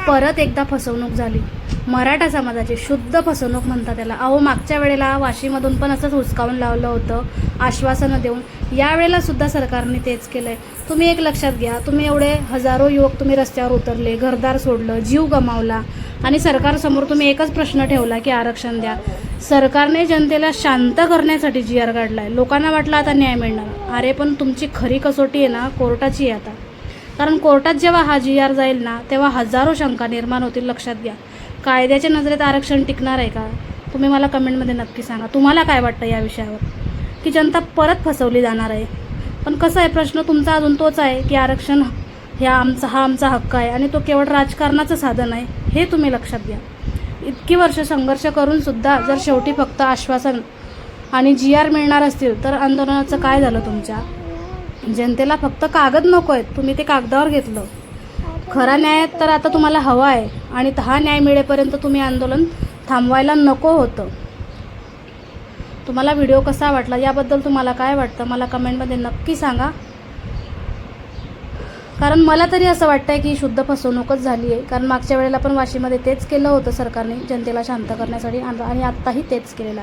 परत एकदा फसवणूक झाली. मराठा समाजाची शुद्ध फसवणूक म्हणतात त्याला. अहो, मागच्या वेळेला वाशीमधून पण असंच हुसकावून लावलं होतं आश्वासनं देऊन. यावेळेला सुद्धा सरकारने तेच केलं आहे. तुम्ही एक लक्षात घ्या, तुम्ही एवढे हजारो युवक तुम्ही रस्त्यावर उतरले, घरदार सोडलं, जीव गमावला आणि सरकारसमोर तुम्ही एकच प्रश्न ठेवला की आरक्षण द्या. सरकारने जनतेला शांत करण्यासाठी GR काढला आहे. लोकांना वाटलं आता न्याय मिळणार. अरे पण तुमची खरी कसोटी आहे ना कोर्टाची आहे आता. कारण कोर्टात जेव्हा हा GR जाईल ना तेव्हा हजारो शंका निर्माण होतील. लक्षात घ्या, कायद्याच्या नजरेत आरक्षण टिकणार आहे का? तुम्ही मला कमेंटमध्ये नक्की सांगा. तुम्हाला काय वाटतं या विषयावर, की जनता परत फसवली जाणार आहे? पण कसं आहे, प्रश्न तुमचा अजून तोच आहे की आरक्षण हा आमचा हक्क आहे आणि तो केवळ राजकारणाचं साधन आहे. हे तुम्ही लक्षात घ्या. इतकी वर्ष संघर्ष करून सुद्धा जर शेवटी फक्त आश्वासन आणि GR मिळणार असतील तर आंदोलनाचं काय झालं तुमच्या? जनतेला फक्त कागद नको आहेत, तुम्ही ते कागदावर घेतलं. खरा न्याय तर आता तुम्हाला हवा आहे आणि हा न्याय मिळेपर्यंत तुम्ही आंदोलन थांबवायला नको होतं. तुम्हाला व्हिडिओ कसा वाटला याबद्दल तुम्हाला काय वाटतं मला कमेंटमध्ये नक्की सांगा. कारण मला तरी असं वाटतं आहे की शुद्ध फसवणूकच झाली आहे. कारण मागच्या वेळेला पण वाशीमध्ये तेच केलं होतं सरकारने जनतेला शांत करण्यासाठी आणि आत्ताही तेच केलेलं आहे.